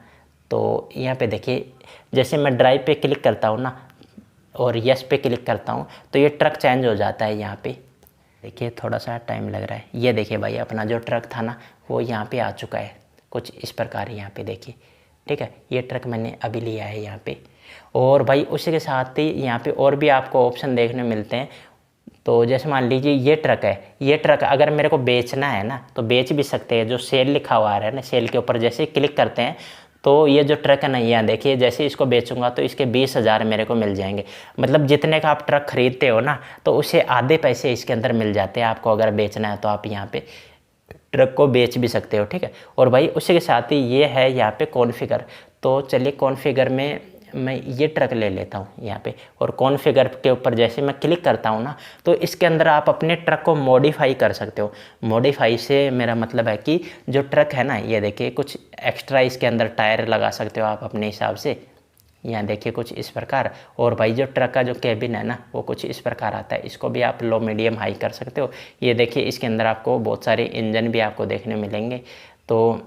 तो यहाँ पे देखिए जैसे मैं ड्राइव पे क्लिक करता हूँ ना और यस पे क्लिक करता हूँ तो ये ट्रक चेंज हो जाता है। यहाँ पे देखिए थोड़ा सा टाइम लग रहा है। ये देखिए भाई अपना जो ट्रक था ना वो यहाँ पे आ चुका है कुछ इस प्रकार, यहाँ पे देखिए, ठीक है। ये ट्रक मैंने अभी लिया है यहाँ पे। और भाई उसी के साथ ही यहाँ पे और भी आपको ऑप्शन देखने मिलते हैं। तो जैसे मान लीजिए ये ट्रक है, ये ट्रक अगर मेरे को बेचना है ना तो बेच भी सकते हैं। जो सेल लिखा हुआ है ना, सेल के ऊपर जैसे क्लिक करते हैं तो ये जो ट्रक है ना यहाँ देखिए जैसे इसको बेचूंगा तो इसके 20,000 मेरे को मिल जाएंगे। मतलब जितने का आप ट्रक खरीदते हो ना तो उससे आधे पैसे इसके अंदर मिल जाते हैं। आपको अगर बेचना है तो आप यहाँ पे ट्रक को बेच भी सकते हो, ठीक है। और भाई उसी के साथ ही ये है यहाँ पे कॉन्फ़िगर। तो चलिए कॉन्फ़िगर में मैं ये ट्रक ले लेता हूँ यहाँ पे। और कॉन्फ़िगर के ऊपर जैसे मैं क्लिक करता हूँ ना तो इसके अंदर आप अपने ट्रक को मॉडिफाई कर सकते हो। मॉडिफाई से मेरा मतलब है कि जो ट्रक है ना ये देखिए कुछ एक्स्ट्रा इसके अंदर टायर लगा सकते हो आप अपने हिसाब से, यहाँ देखिए कुछ इस प्रकार। और भाई जो ट्रक का जो केबिन है ना वो कुछ इस प्रकार आता है, इसको भी आप लो मीडियम हाई कर सकते हो। ये देखिए इसके अंदर आपको बहुत सारे इंजन भी आपको देखने मिलेंगे। तो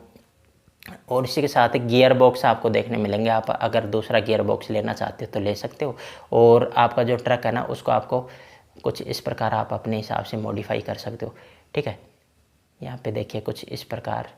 और इसी के साथ गियर बॉक्स आपको देखने मिलेंगे। आप अगर दूसरा गियर बॉक्स लेना चाहते हो तो ले सकते हो। और आपका जो ट्रक है ना उसको आपको कुछ इस प्रकार आप अपने हिसाब से मॉडिफाई कर सकते हो, ठीक है। यहाँ पे देखिए कुछ इस प्रकार।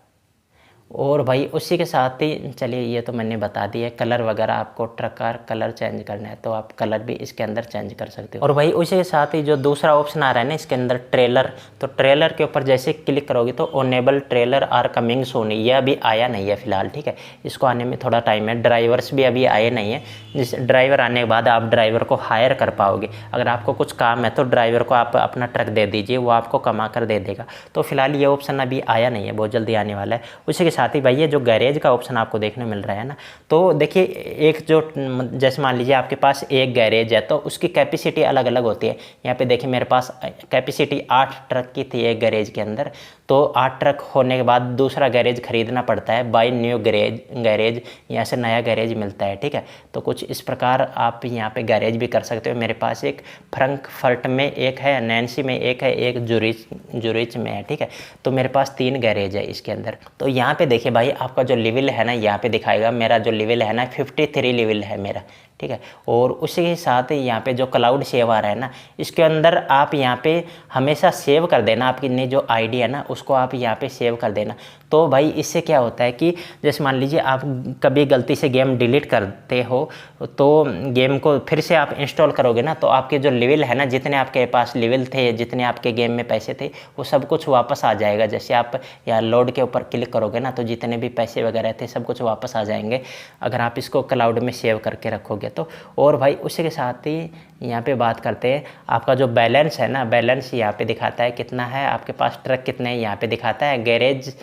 और भाई उसी के साथ ही चलिए ये तो मैंने बता दिया, कलर वगैरह आपको ट्रक का कलर चेंज करना है तो आप कलर भी इसके अंदर चेंज कर सकते हो। और भाई उसी के साथ ही जो दूसरा ऑप्शन आ रहा है ना इसके अंदर ट्रेलर, तो ट्रेलर के ऊपर जैसे क्लिक करोगे तो ओनेबल ट्रेलर आर कमिंग सून, ये अभी आया नहीं है फिलहाल, ठीक है। इसको आने में थोड़ा टाइम है। ड्राइवर्स भी अभी आए नहीं है। जिस ड्राइवर आने के बाद आप ड्राइवर को हायर कर पाओगे। अगर आपको कुछ काम है तो ड्राइवर को आप अपना ट्रक दे दीजिए, वो आपको कमा कर दे देगा। तो फिलहाल ये ऑप्शन अभी आया नहीं है, बहुत जल्दी आने वाला है। उसी के साथ ही भाई ये जो गैरेज का ऑप्शन आपको देखने मिल रहा है ना, तो देखिए एक जो जैसे मान लीजिए आपके पास एक गैरेज है तो उसकी कैपेसिटी अलग अलग होती है। यहाँ पे देखिए मेरे पास कैपेसिटी 8 ट्रक की थी एक गैरेज के अंदर। तो 8 ट्रक होने के बाद दूसरा गैरेज खरीदना पड़ता है, बाय न्यू गैरेज यहाँ से नया गैरेज मिलता है, ठीक है। तो कुछ इस प्रकार आप यहाँ पे गैरेज भी कर सकते हो। मेरे पास एक फ्रैंकफर्ट में एक है, नैन्सी में एक है, एक जुरिच में है, ठीक है। तो मेरे पास 3 गैरेज है इसके अंदर। तो यहाँ पे देखिए भाई आपका जो लेवल है ना यहाँ पे दिखाएगा, मेरा जो लेवल है ना 53 लेवल है मेरा, ठीक है। और उसी के साथ यहाँ पे जो क्लाउड सेव आ रहा है ना इसके अंदर आप यहाँ पे हमेशा सेव कर देना, आपकी जो आईडी है ना उसको आप यहाँ पे सेव कर देना। तो भाई इससे क्या होता है कि जैसे मान लीजिए आप कभी गलती से गेम डिलीट करते हो तो गेम को फिर से आप इंस्टॉल करोगे ना तो आपके जो लेवल है ना, जितने आपके पास लेवल थे, जितने आपके गेम में पैसे थे, वो सब कुछ वापस आ जाएगा। जैसे आप यहाँ लोड के ऊपर क्लिक करोगे ना तो जितने भी पैसे वगैरह थे सब कुछ वापस आ जाएंगे अगर आप इसको क्लाउड में सेव करके रखोगे तो। और भाई उसी के साथ ही यहाँ पे बात करते हैं आपका जो बैलेंस है ना, बैलेंस यहाँ पे दिखाता है कितना है आपके पास, ट्रक कितने हैं यहाँ पे दिखाता है, गैरेज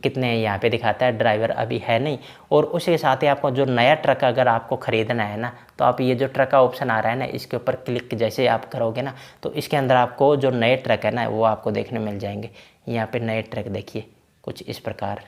कितने हैं यहाँ पे दिखाता है, ड्राइवर अभी है नहीं। और उसी के साथ ही आपको जो नया ट्रक अगर आपको ख़रीदना है ना तो आप ये जो ट्रक का ऑप्शन आ रहा है ना इसके ऊपर क्लिक जैसे आप करोगे ना तो इसके अंदर आपको जो नए ट्रक है ना वो आपको देखने मिल जाएंगे। यहाँ पे नए ट्रक देखिए कुछ इस प्रकार,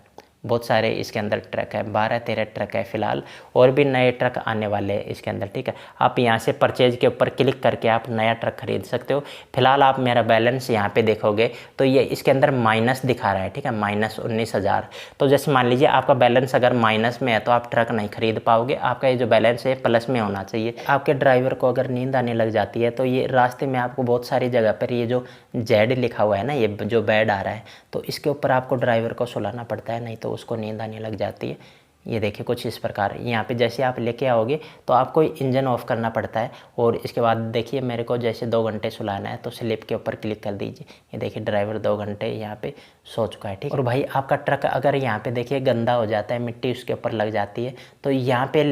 बहुत सारे इसके अंदर ट्रक है, 12-13 ट्रक है फ़िलहाल, और भी नए ट्रक आने वाले हैं इसके अंदर, ठीक है। आप यहाँ से परचेज के ऊपर क्लिक करके आप नया ट्रक खरीद सकते हो। फिलहाल आप मेरा बैलेंस यहाँ पे देखोगे तो ये इसके अंदर माइनस दिखा रहा है, ठीक है, -19,000। तो जैसे मान लीजिए आपका बैलेंस अगर माइनस में है तो आप ट्रक नहीं खरीद पाओगे, आपका ये जो बैलेंस है प्लस में होना चाहिए। आपके ड्राइवर को अगर नींद आने लग जाती है तो ये रास्ते में आपको बहुत सारी जगह पर ये जो जेड लिखा हुआ है ना, ये जो बेड आ रहा है तो इसके ऊपर आपको ड्राइवर को सुलाना पड़ता है, नहीं तो उसको नींद आने लग जाती है। ये देखिए कुछ इस प्रकार यहाँ पे जैसे आप लेके आओगे तो आपको इंजन ऑफ करना पड़ता है। और इसके बाद देखिए मेरे को जैसे 2 घंटे सुलाना है तो स्लिप के ऊपर क्लिक कर दीजिए। ये देखिए ड्राइवर 2 घंटे यहाँ पे सो चुका है, ठीक है। और भाई आपका ट्रक अगर यहाँ पे देखिए गंदा हो जाता है, मिट्टी उसके ऊपर लग जाती है, तो यहाँ पे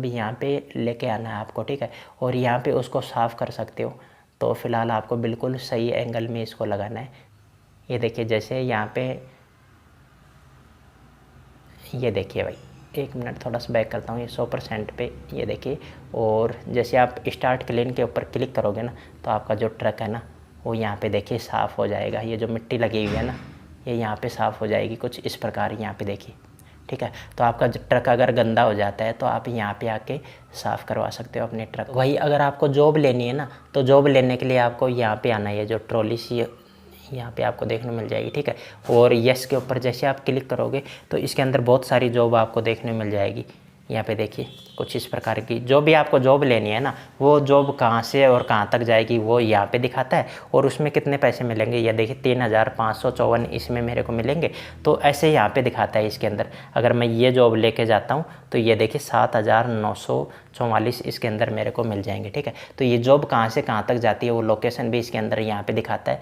यहाँ पे लेके आना है आपको, ठीक है। और यहाँ पे उसको साफ़ कर सकते हो। तो फिलहाल आपको बिल्कुल सही एंगल में इसको लगाना है। ये देखिए जैसे यहाँ पे, ये देखिए भाई 1 मिनट थोड़ा सा बैक करता हूँ, ये 100% पे, ये देखिए। और जैसे आप स्टार्ट क्लीन के ऊपर क्लिक करोगे ना तो आपका जो ट्रक है ना वो यहाँ पे देखिए साफ़ हो जाएगा। ये जो मिट्टी लगी हुई है ना ये यहाँ पे साफ़ हो जाएगी कुछ इस प्रकार, यहाँ पे देखिए, ठीक है। तो आपका ट्रक अगर गंदा हो जाता है तो आप यहाँ पे आके साफ़ करवा सकते हो अपने ट्रक। वही अगर आपको जॉब लेनी है ना तो जॉब लेने के लिए आपको यहाँ पे आना है। ये जो ट्रॉली सी यहाँ पे आपको देखने मिल जाएगी, ठीक है। और यस के ऊपर जैसे आप क्लिक करोगे तो इसके अंदर बहुत सारी जॉब आपको देखने मिल जाएगी। यहाँ पे देखिए कुछ इस प्रकार की जो भी आपको जॉब लेनी है ना वो जॉब कहाँ से और कहाँ तक जाएगी वो यहाँ पे दिखाता है। और उसमें कितने पैसे मिलेंगे, ये देखिए 3,554 इसमें मेरे को मिलेंगे। तो ऐसे यहाँ पे दिखाता है इसके अंदर। अगर मैं ये जॉब लेके जाता हूँ तो ये देखिए 7,944 इसके अंदर मेरे को मिल जाएंगे, ठीक है। तो ये जॉब कहाँ से कहाँ तक जाती है वो लोकेशन भी इसके अंदर यहाँ पे दिखाता है।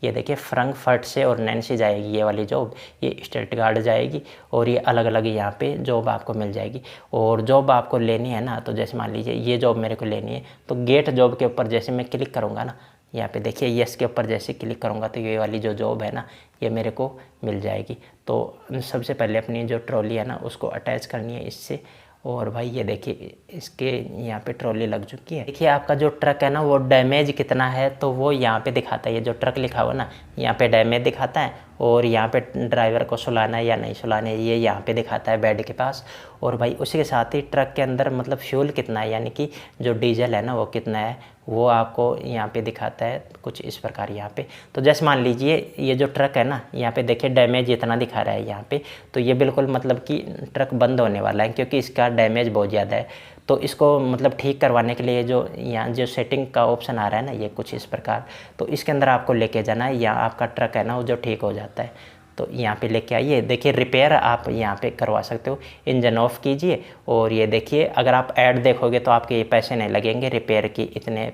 ये देखिए फ्रैंकफर्ट से और नैन्सी जाएगी ये वाली जॉब, ये स्टटगार्ट जाएगी। और ये अलग अलग यहाँ पे जॉब आपको मिल जाएगी। और जॉब आपको लेनी है ना तो जैसे मान लीजिए ये जॉब मेरे को लेनी है तो गेट जॉब के ऊपर जैसे मैं क्लिक करूँगा ना, यहाँ पे देखिए यस के ऊपर जैसे क्लिक करूँगा तो ये वाली जो जॉब है ना ये मेरे को मिल जाएगी। तो सबसे पहले अपनी जो ट्रॉली है ना उसको अटैच करनी है इससे। और भाई ये देखिए इसके यहाँ पे ट्रॉली लग चुकी है। देखिए आपका जो ट्रक है ना वो डैमेज कितना है तो वो यहाँ पे दिखाता है। ये जो ट्रक लिखा हुआ ना यहाँ पे डैमेज दिखाता है। और यहाँ पे ड्राइवर को सुलाना है या नहीं सुलाना है ये यहाँ पे दिखाता है बेड के पास। और भाई उसी के साथ ही ट्रक के अंदर मतलब फ्यूल कितना है, यानी कि जो डीजल है ना वो कितना है वो आपको यहाँ पे दिखाता है कुछ इस प्रकार यहाँ पे। तो जैसे मान लीजिए ये जो ट्रक है ना यहाँ पे देखिए डैमेज इतना दिखा रहा है यहाँ पे, तो ये बिल्कुल मतलब कि ट्रक बंद होने वाला है क्योंकि इसका डैमेज बहुत ज़्यादा है। तो इसको मतलब ठीक करवाने के लिए जो यहाँ जो सेटिंग का ऑप्शन आ रहा है ना ये कुछ इस प्रकार, तो इसके अंदर आपको लेके जाना है या आपका ट्रक है ना वो जो ठीक हो जाता है तो यहाँ पे लेके आइए। देखिए रिपेयर आप यहाँ पे करवा सकते हो। इंजन ऑफ कीजिए और ये देखिए अगर आप ऐड देखोगे तो आपके ये पैसे नहीं लगेंगे, रिपेयर की इतने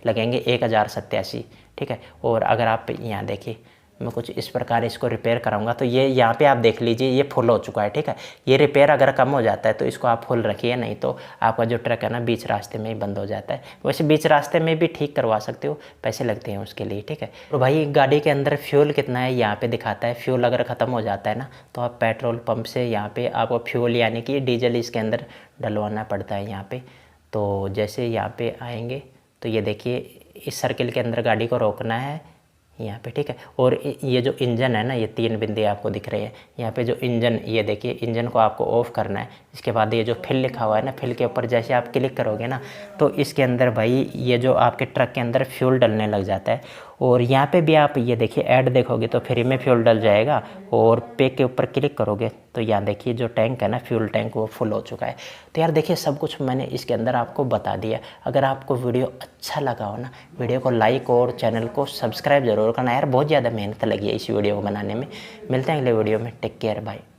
लगेंगे 1,087, ठीक है। और अगर आप यहाँ देखिए मैं कुछ इस प्रकार इसको रिपेयर कराऊंगा तो ये यहाँ पे आप देख लीजिए ये फुल हो चुका है, ठीक है। ये रिपेयर अगर कम हो जाता है तो इसको आप फुल रखिए, नहीं तो आपका जो ट्रक है ना बीच रास्ते में ही बंद हो जाता है। वैसे बीच रास्ते में भी ठीक करवा सकते हो, पैसे लगते हैं उसके लिए, ठीक है। तो भाई गाड़ी के अंदर फ्यूल कितना है यहाँ पे दिखाता है। फ्यूल अगर ख़त्म हो जाता है ना तो आप पेट्रोल पंप से यहाँ पे आपको फ्यूल यानी कि डीजल इसके अंदर डलवाना पड़ता है यहाँ पे। तो जैसे यहाँ पे आएंगे तो ये देखिए इस सर्किल के अंदर गाड़ी को रोकना है यहाँ पे, ठीक है। और ये जो इंजन है ना ये 3 बिंदे आपको दिख रहे हैं यहाँ पे जो इंजन, ये देखिए इंजन को आपको ऑफ करना है। इसके बाद ये जो फिल लिखा हुआ है ना, फिल के ऊपर जैसे आप क्लिक करोगे ना तो इसके अंदर भाई ये जो आपके ट्रक के अंदर फ्यूल डलने लग जाता है। और यहाँ पे भी आप ये देखिए ऐड देखोगे तो फ्री में फ्यूल डल जाएगा। और पे के ऊपर क्लिक करोगे तो यहाँ देखिए जो टैंक है ना फ्यूल टैंक वो फुल हो चुका है। तो यार देखिए सब कुछ मैंने इसके अंदर आपको बता दिया। अगर आपको वीडियो अच्छा लगा हो ना वीडियो को लाइक और चैनल को सब्सक्राइब जरूर करना यार, बहुत ज़्यादा मेहनत लगी है इस वीडियो को बनाने में। मिलते हैं अगले वीडियो में, टेक केयर, बाय।